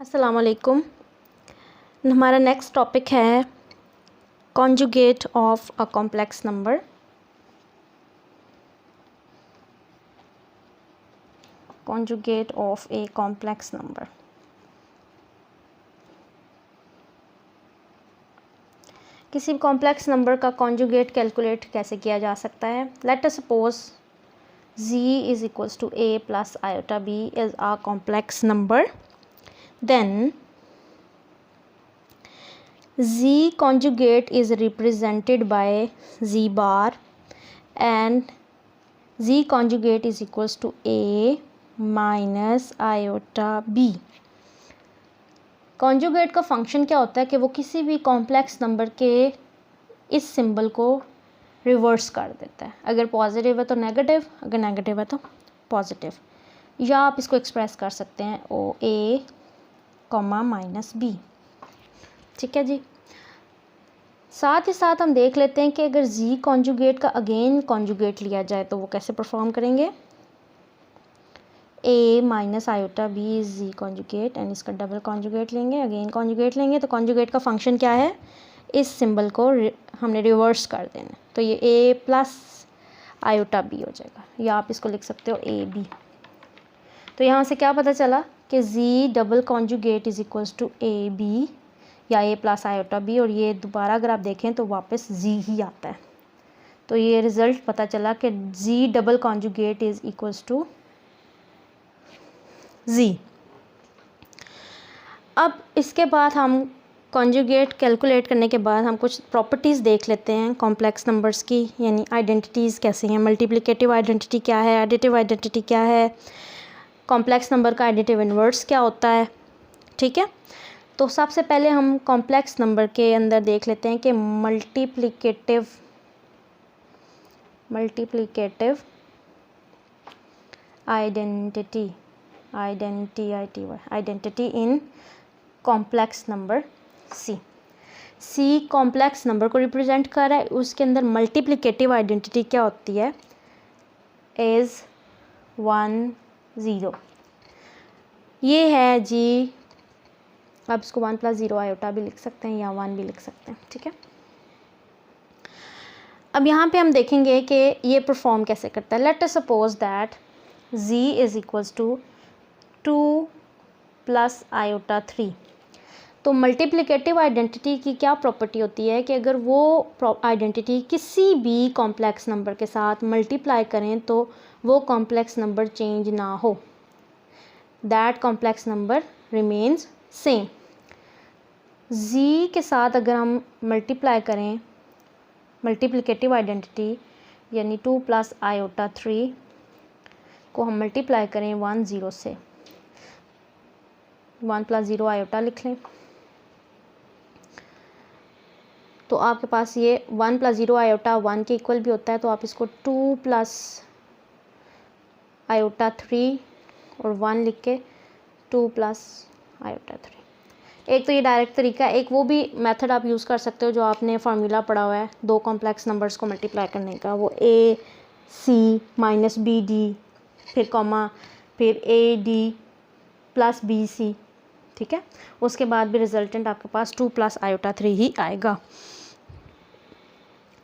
अस्सलाम वालेकुम। हमारा नेक्स्ट टॉपिक है conjugate of a complex number. Conjugate of a complex number. किसी भी कॉम्प्लेक्स नंबर का कॉन्जुगेट कैलकुलेट कैसे किया जा सकता है। Let us suppose z is equals to a plus iota b is a complex number, then z conjugate is represented by z bar and z conjugate is equals to a minus iota b। Conjugate का function क्या होता है कि वो किसी भी complex number के इस सिंबल को रिवर्स कर देता है। अगर पॉजिटिव है तो नेगेटिव, अगर नेगेटिव है तो पॉजिटिव, या आप इसको एक्सप्रेस कर सकते हैं ओ ए कॉमा माइनस बी। ठीक है जी। साथ ही साथ हम देख लेते हैं कि अगर z कॉन्जुगेट का अगेन कॉन्जुगेट लिया जाए तो वो कैसे परफॉर्म करेंगे। a minus iota b is z conjugate and इसका डबल कॉन्जुगेट लेंगे, अगेन कॉन्जुगेट लेंगे तो कॉन्जुगेट का फंक्शन क्या है, इस सिंबल को हमने रिवर्स कर देना, तो ये a प्लस आयोटा b हो जाएगा, या आप इसको लिख सकते हो a b। तो यहाँ से क्या पता चला कि z double conjugate is equals to a b या a प्लस आयोटा b, और ये दोबारा अगर आप देखें तो वापस z ही आता है। तो ये रिज़ल्ट पता चला कि z double conjugate is equals to z। अब इसके बाद हम कॉन्जुगेट कैलकुलेट करने के बाद हम कुछ प्रॉपर्टीज़ देख लेते हैं कॉम्प्लेक्स नंबर्स की, यानी आइडेंटिटीज़ कैसे हैं। मल्टीप्लिकेटिव आइडेंटिटी क्या है, एडिटिव आइडेंटिटी क्या है, कॉम्प्लेक्स नंबर का एडिटिव इन्वर्स क्या होता है। ठीक है, तो सबसे पहले हम कॉम्प्लेक्स नंबर के अंदर देख लेते हैं कि multiplicative identity in complex number सी कॉम्प्लेक्स नंबर को रिप्रेजेंट कर रहा है। उसके अंदर मल्टीप्लिकेटिव आइडेंटिटी क्या होती है, इज़ 1 0। ये है जी, आप इसको 1 प्लस 0 आयोटा भी लिख सकते हैं या 1 भी लिख सकते हैं। ठीक है, अब यहाँ पे हम देखेंगे कि ये परफॉर्म कैसे करता है। Let us suppose that z is equals to 2 plus iota 3। तो मल्टीप्लिकेटिव आइडेंटिटी की क्या प्रॉपर्टी होती है कि अगर वो आइडेंटिटी किसी भी कॉम्प्लेक्स नंबर के साथ मल्टीप्लाई करें तो वो कॉम्प्लेक्स नंबर चेंज ना हो, that complex number remains same. z के साथ अगर हम मल्टीप्लाई करें मल्टीप्लिकेटिव आइडेंटिटी यानी 2 प्लस आयोटा 3 को हम मल्टीप्लाई करें 1 0 से, 1 प्लस 0 आयोटा लिख लें, तो आपके पास ये 1 प्लस 0 आयोटा 1 के इक्वल भी होता है। तो आप इसको 2 प्लस आयोटा 3 और 1 लिख के 2 प्लस आयोटा 3। एक तो ये डायरेक्ट तरीका है, एक वो भी मेथड आप यूज़ कर सकते हो जो आपने फार्मूला पढ़ा हुआ है दो कॉम्प्लेक्स नंबर्स को मल्टीप्लाई करने का, वो a c minus B D फिर कॉमा फिर a d plus b c। ठीक है, उसके बाद भी रिजल्टेंट आपके पास 2 प्लस आयोटा 3 ही आएगा।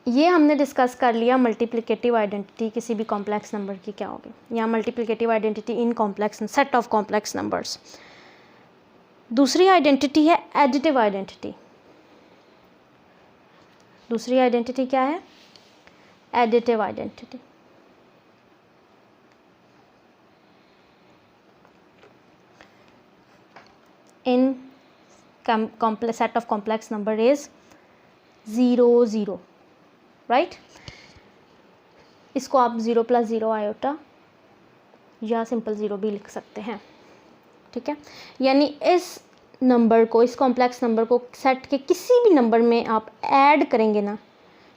ये हमने डिस्कस कर लिया मल्टीप्लिकेटिव आइडेंटिटी किसी भी कॉम्प्लेक्स नंबर की क्या होगी, या multiplicative identity in complex set of complex numbers. दूसरी आइडेंटिटी है एडिटिव आइडेंटिटी। दूसरी आइडेंटिटी क्या है, additive identity. In set of complex number is 0 0, right. इसको आप 0 प्लस 0 आयोटा या सिंपल 0 भी लिख सकते हैं। ठीक है, यानी इस नंबर को, इस कॉम्प्लेक्स नंबर को सेट के किसी भी नंबर में आप ऐड करेंगे ना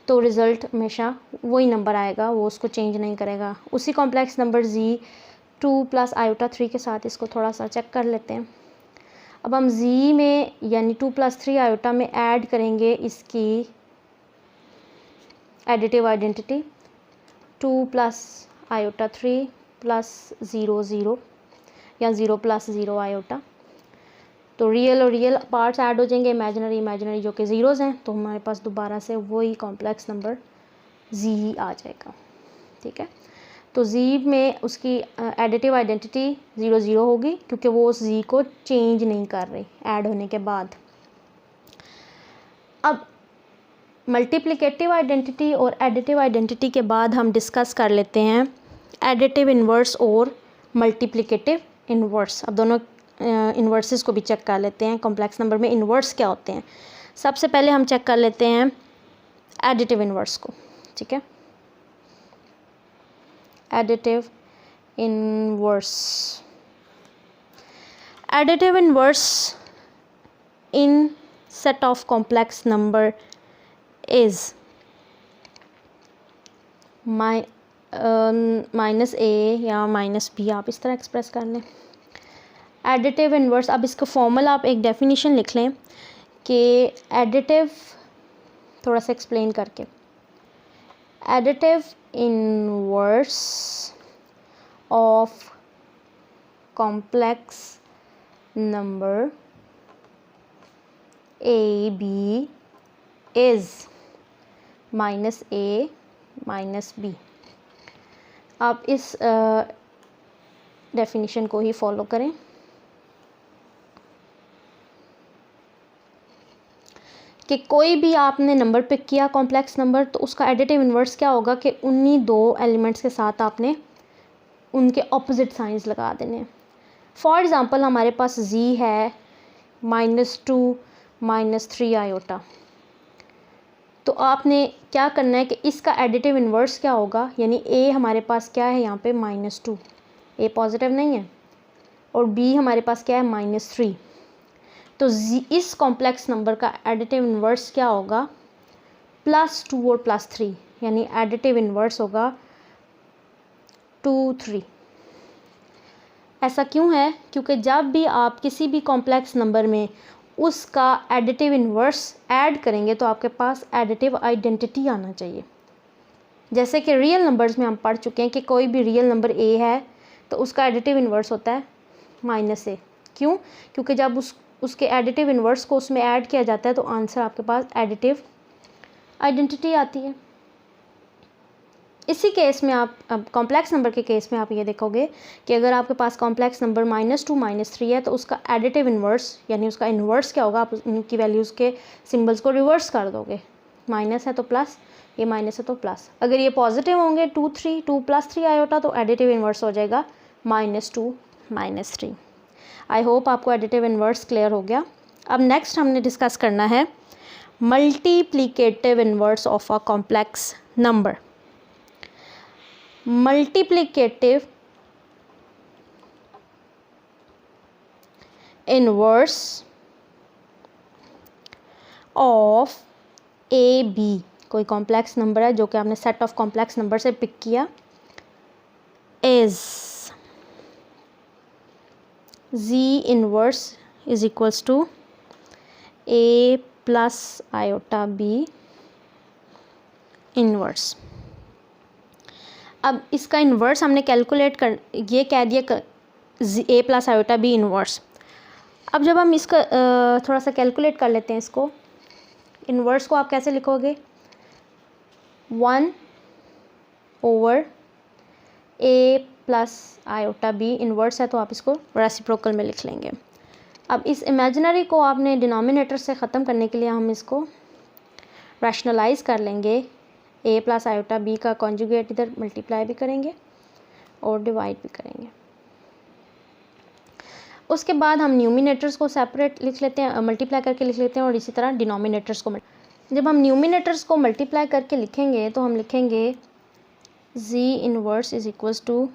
तो रिज़ल्ट हमेशा वही नंबर आएगा, वो उसको चेंज नहीं करेगा। उसी complex number z 2 plus iota 3 के साथ इसको थोड़ा सा चेक कर लेते हैं। अब हम z में यानी 2 प्लस 3 आयोटा में ऐड करेंगे इसकी additive identity 2 plus iota 3 plus 0 0 या 0 प्लस 0 आयोटा, तो रियल और रियल पार्ट्स ऐड हो जाएंगे, इमेजिनरी इमेजिनरी जो कि ज़ीरोज़ हैं, तो हमारे पास दोबारा से वही कॉम्प्लेक्स नंबर जी आ जाएगा। ठीक है, तो जी में उसकी एडिटिव आइडेंटिटी 0 0 होगी क्योंकि वो उस जी को चेंज नहीं कर रही ऐड होने के बाद। अब मल्टीप्लिकेटिव आइडेंटिटी और एडिटिव आइडेंटिटी के बाद हम डिस्कस कर लेते हैं एडिटिव इन्वर्स और मल्टीप्लिकेटिव इन्वर्स। अब दोनों इन्वर्सेस को भी चेक कर लेते हैं, कॉम्प्लेक्स नंबर में इन्वर्स क्या होते हैं। सबसे पहले हम चेक कर लेते हैं एडिटिव इन्वर्स को। ठीक है, additive inverse. Additive inverse in set of complex number is minus a या माइनस बी, आप इस तरह एक्सप्रेस कर लें। एडिटिव इन्वर्स, अब इसका फॉर्मूला आप एक डेफिनेशन लिख लें कि एडिटिव, थोड़ा सा एक्सप्लेन करके, additive inverse of complex number A B is minus A minus B. आप इस डेफिनेशन को ही फॉलो करें। कि कोई भी आपने नंबर पिक किया कॉम्प्लेक्स नंबर, तो उसका एडिटिव इन्वर्स क्या होगा कि उन्हीं दो एलिमेंट्स के साथ आपने उनके ऑपोजिट साइंस लगा देने। फॉर एग्ज़ाम्पल हमारे पास z है -2 -3 आयोटा, तो आपने क्या करना है कि इसका एडिटिव इन्वर्स क्या होगा, यानी a हमारे पास क्या है यहाँ पे -2, a पॉजिटिव नहीं है, और b हमारे पास क्या है -3। तो इस कॉम्प्लेक्स नंबर का एडिटिव इन्वर्स क्या होगा, +2 और +3, यानी एडिटिव इन्वर्स होगा 2 3। ऐसा क्यों है, क्योंकि जब भी आप किसी भी कॉम्प्लेक्स नंबर में उसका एडिटिव इन्वर्स ऐड करेंगे तो आपके पास एडिटिव आइडेंटिटी आना चाहिए। जैसे कि रियल नंबर्स में हम पढ़ चुके हैं कि कोई भी रियल नंबर a है तो उसका एडिटिव इन्वर्स होता है -a। क्यों, क्योंकि जब उसके एडिटिव इन्वर्स को उसमें ऐड किया जाता है तो आंसर आपके पास एडिटिव आइडेंटिटी आती है। इसी केस में आप, अब कॉम्प्लेक्स नंबर के केस में आप ये देखोगे कि अगर आपके पास कॉम्प्लेक्स नंबर -2 -3 है तो उसका एडिटिव इन्वर्स, यानी उसका इन्वर्स क्या होगा, आप उनकी वैल्यूज़ के सिंबल्स को रिवर्स कर दोगे। माइनस है तो प्लस, ये माइनस है तो प्लस। अगर ये पॉजिटिव होंगे 2 + 3 आयोटा, तो एडिटिव इन्वर्स हो जाएगा -2 -3। आई होप आपको एडिटिव इन्वर्स क्लियर हो गया। अब नेक्स्ट हमने डिस्कस करना है multiplicative inverse of a complex number. Multiplicative inverse of A B, कोई कॉम्प्लेक्स नंबर है जो कि आपने सेट ऑफ कॉम्प्लेक्स नंबर से पिक किया, is z inverse is equals to a + iota b inverse. अब इसका इन्वर्स हमने कैलकुलेट कर, ये कह दिया a + आयोटा b इन्वर्स। अब जब हम इसका थोड़ा सा कैलकुलेट कर लेते हैं इसको, इन्वर्स को आप कैसे लिखोगे, 1/a + आयोटा b इन्वर्स है तो आप इसको रेसिप्रोकल में लिख लेंगे। अब इस इमेजिनरी को आपने डिनोमिनेटर से ख़त्म करने के लिए हम इसको रैशनलाइज कर लेंगे। a + आयोटा b का कॉन्जुगेट इधर मल्टीप्लाई भी करेंगे और डिवाइड भी करेंगे। उसके बाद हम न्यूमिनेटर्स को सेपरेट लिख लेते हैं, मल्टीप्लाई करके लिख लेते हैं, और इसी तरह डिनोमिनेटर्स को। जब हम न्यूमिनेटर्स को मल्टीप्लाई करके लिखेंगे तो हम लिखेंगे z inverse is equals to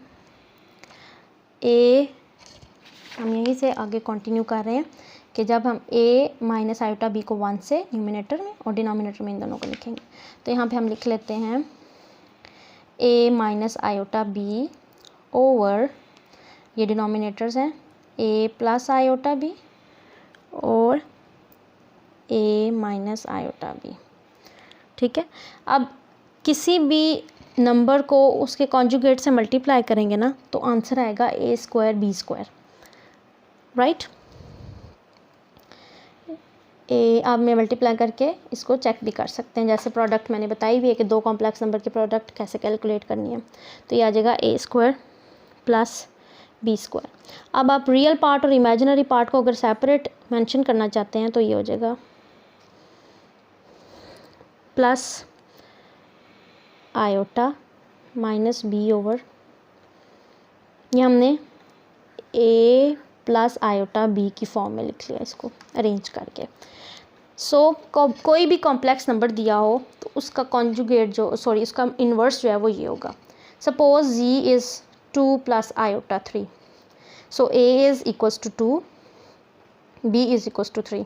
a, हम यहीं से आगे कंटिन्यू कर रहे हैं कि जब हम a - आयोटा b को 1 से न्यूमिनेटर में और डिनोमिनेटर में इन दोनों को लिखेंगे, तो यहाँ पे हम लिख लेते हैं a - आयोटा b ओवर, ये डिनोमिनेटर्स हैं, a + आयोटा b और a - आयोटा b। ठीक है, अब किसी भी नंबर को उसके कॉन्जुगेट से मल्टीप्लाई करेंगे ना तो आंसर आएगा a² b², राइट। आप में मल्टीप्लाई करके इसको चेक भी कर सकते हैं, जैसे प्रोडक्ट मैंने बताई हुई है कि दो कॉम्प्लेक्स नंबर की प्रोडक्ट कैसे कैलकुलेट करनी है। तो ये आ जाएगा a square plus B square. अब आप रियल पार्ट और इमेजिनरी पार्ट को अगर सेपरेट मेंशन करना चाहते हैं तो ये हो जाएगा plus iota minus B over, ये हमने ए प्लस आयोटा बी की फॉर्म में लिख लिया इसको अरेंज करके। कोई भी कॉम्प्लेक्स नंबर दिया हो तो उसका कॉन्जुगेट उसका इन्वर्स जो है वो ये होगा। Suppose Z is 2 plus iota 3, so A is equals to 2, B is equals to 3।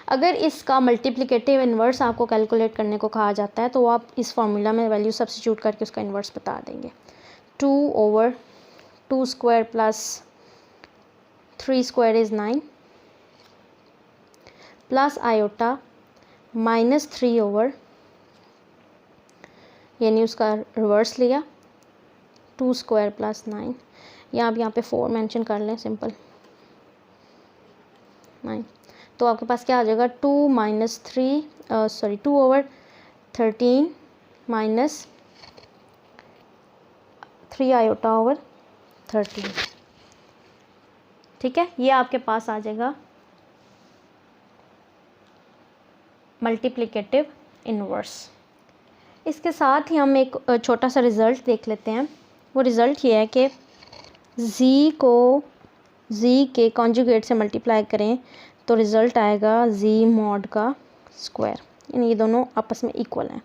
अगर इसका मल्टीप्लिकेटिव इन्वर्स आपको कैलकुलेट करने को कहा जाता है तो आप इस फार्मूला में वैल्यू सब्स्टिट्यूट करके उसका इन्वर्स बता देंगे। 2 over 2 square plus 3 square is 9 plus iota minus 3 over, यानी उसका रिवर्स लिया 2 स्क्वायर प्लस 9, या आप यहाँ पे 4 मेंशन कर लें सिंपल 9। तो आपके पास क्या आ जाएगा 2 minus 3 2 over 13 minus 3 iota over 13। ठीक है, ये आपके पास आ जाएगा मल्टीप्लिकेटिव इन्वर्स। इसके साथ ही हम एक छोटा सा रिज़ल्ट देख लेते हैं। वो रिज़ल्ट ये है कि z को z के कॉन्जुगेट से मल्टीप्लाई करें तो रिज़ल्ट आएगा z मॉड का स्क्वायर, यानी ये दोनों आपस में इक्वल हैं।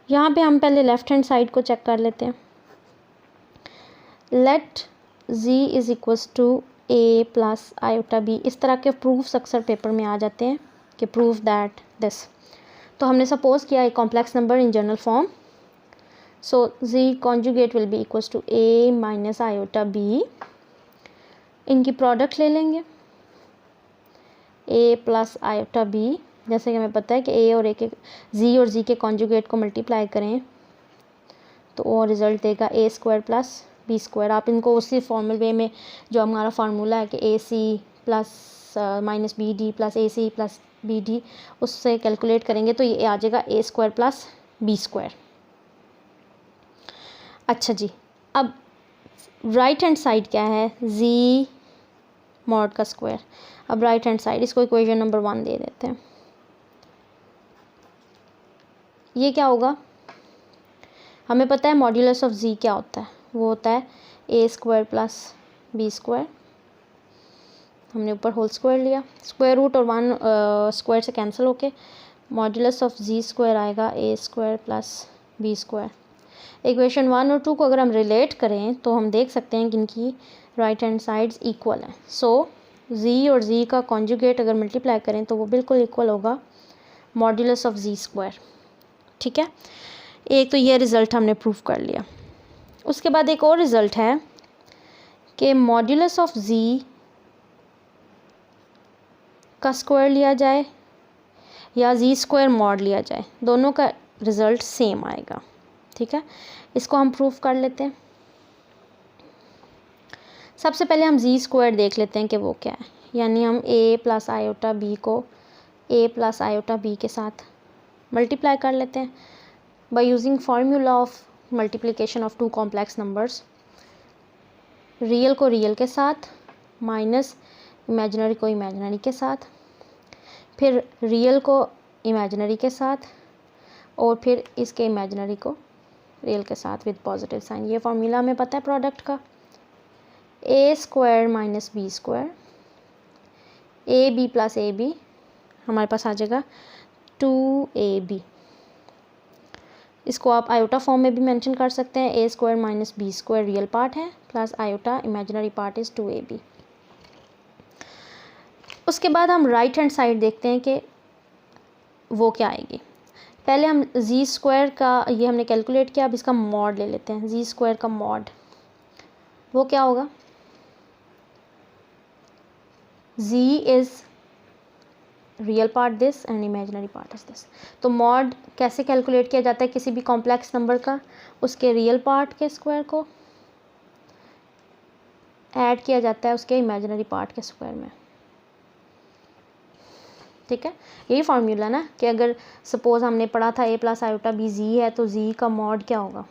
यहाँ पे हम पहले लेफ़्ट हैंड साइड को चेक कर लेते हैं। Let z is equals to a plus iota b, इस तरह के प्रूफ्स अक्सर पेपर में आ जाते हैं कि प्रूफ दैट दिस। तो हमने सपोज़ किया एक complex number in general form, so z conjugate will be equals to a minus iota b। इनकी प्रोडक्ट ले लेंगे a प्लस आयोटा b, जैसे कि हमें पता है कि a और a के z के कॉन्जुगेट को मल्टीप्लाई करें तो वो रिज़ल्ट देगा a square plus B square. आप इनको उसी फॉर्मल वे में जो हमारा फार्मूला है कि a c plus minus B d plus a c plus b d, उससे कैलकुलेट करेंगे तो ये आ जाएगा a square plus B square. अच्छा जी, अब राइट हैंड साइड क्या है जी मॉड का स्क्वायर। अब राइट हैंड साइड इसको इक्वेशन नंबर 1 दे देते हैं। ये क्या होगा, हमें पता है मॉड्यूलस ऑफ जी क्या होता है, वो होता है ए स्क्वायर प्लस बी स्क्वायर। हमने ऊपर होल स्क्वायर लिया, स्क्वायर रूट और 1 स्क्वायर से कैंसिल होके मॉड्यूलस ऑफ जी स्क्वायर आएगा a square plus B square. Equation 1 और 2 को अगर हम रिलेट करें तो हम देख सकते हैं कि इनकी राइट हैंड साइड्स इक्वल हैं। सो जी और जी का कॉन्जुगेट अगर मल्टीप्लाई करें तो वो बिल्कुल इक्वल होगा मॉड्यूलस ऑफ जी स्क्वायर। ठीक है, एक तो ये रिज़ल्ट हमने प्रूव कर लिया। उसके बाद एक और रिज़ल्ट है कि मॉड्यूलस ऑफ जी का स्क्वायर लिया जाए या जी स्क्वायर मॉड लिया जाए, दोनों का रिज़ल्ट सेम आएगा। ठीक है, इसको हम प्रूफ कर लेते हैं। सबसे पहले हम जी स्क्वायर देख लेते हैं कि वो क्या है, यानी हम a प्लस आयोटा बी को a प्लस आयोटा बी के साथ मल्टीप्लाई कर लेते हैं by using formula of multiplication of 2 complex numbers. Real को रियल के साथ माइनस इमेजिनरी को इमेजिनरी के साथ, फिर रियल को इमेजिनरी के साथ और फिर इसके इमेजिनरी को रियल के साथ विद पॉजिटिव साइन। ये फार्मूला हमें पता है प्रोडक्ट का, a square minus b square, a b plus a b, हमारे पास आ जाएगा 2ab। इसको आप आयोटा फॉर्म में भी मेंशन कर सकते हैं, a square minus b square real part है plus iota imaginary part is 2ab। उसके बाद हम राइट हैंड साइड देखते हैं कि वो क्या आएगी। पहले हम जी स्क्वायर का ये हमने कैलकुलेट किया, अब इसका मॉड ले लेते हैं। जी स्क्वायर का मॉड वो क्या होगा, z is real part this and imaginary part is this. तो मॉड कैसे कैलकुलेट किया जाता है किसी भी कॉम्प्लेक्स नंबर का, उसके रियल पार्ट के स्क्वायर को ऐड किया जाता है उसके इमेजिनरी पार्ट के स्क्वायर में। ठीक है, यही फार्मूला ना कि अगर सपोज़ हमने पढ़ा था a plus iota b z है तो z का मॉड क्या होगा,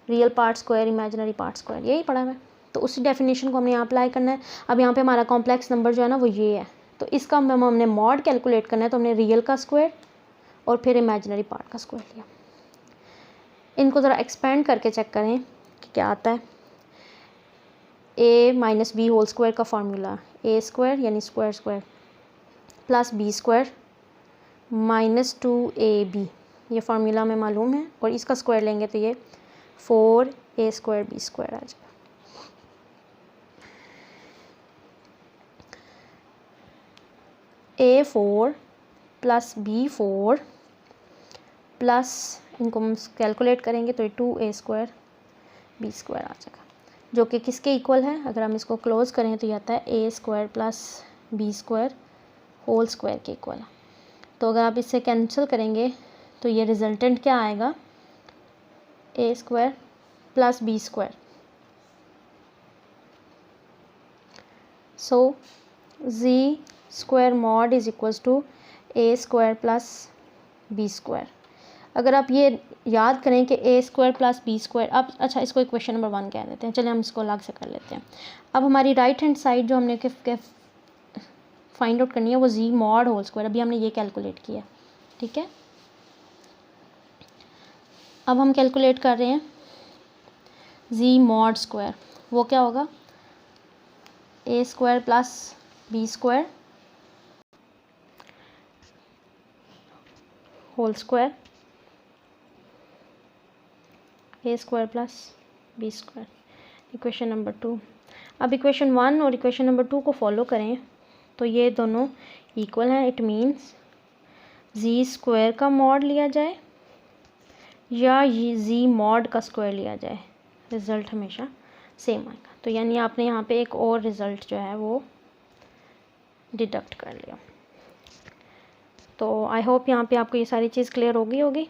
real part square imaginary part square, यही पढ़ा है। तो उसी डेफिनेशन को हमने यहाँ अप्लाई करना है। अब यहाँ पे हमारा कॉम्प्लेक्स नंबर जो है ना वो ये है, तो इसका हमने मॉड कैलकुलेट करना है, तो हमने रियल का स्क्वायर और फिर इमेजिनरी पार्ट का स्क्वायर लिया। इनको ज़रा एक्सपेंड करके चेक करें कि क्या आता है। a minus B whole square का फार्मूला a स्क्वायर यानी square square plus b square minus 2ab, ये फार्मूला हमें मालूम है, और इसका स्क्वायर लेंगे तो ये 4a स्क्वायर b स्क्वायर आ जाएगा। a4 प्लस b4 प्लस इनको हम कैलकुलेट करेंगे तो ये 2a स्क्वायर b स्क्वायर आ जाएगा, जो कि किसके इक्वल है। अगर हम इसको क्लोज करें तो ये आता है a square plus b square whole square के इक्वल है। तो अगर आप इससे कैंसिल करेंगे तो ये रिजल्टेंट क्या आएगा, a square plus b square. So z square mod is equals to a square plus b square. अगर आप ये याद करें कि a square plus b square, अब अच्छा इसको इक्वेशन नंबर 1 कह देते हैं, चलिए हम इसको अलग से कर लेते हैं। अब हमारी राइट हैंड साइड जो हमने फाइंड आउट करनी है वो z मॉड होल स्क्वायर, अभी हमने ये कैलकुलेट किया, ठीक है। अब हम कैलकुलेट कर रहे हैं z मॉड स्क्वायर, वो क्या होगा, a square plus b square whole square a square plus b square, equation number 2। अब इक्वेशन 1 और इक्वेशन नंबर 2 को फॉलो करें तो ये दोनों इक्वल हैं। इट मीन्स z स्क्वायर का मॉड लिया जाए या z मॉड का स्क्वायर लिया जाए, रिज़ल्ट हमेशा सेम आएगा। तो यानी आपने यहाँ पे एक और रिज़ल्ट जो है वो डिडक्ट कर लिया। तो आई होप यहाँ पे आपको ये सारी चीज़ क्लियर होगी।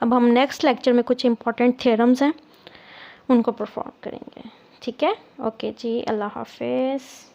अब हम नेक्स्ट लेक्चर में कुछ इंपॉर्टेंट थ्योरम्स हैं उनको परफॉर्म करेंगे, ठीक है। ओके जी, अल्लाह हाफिज़।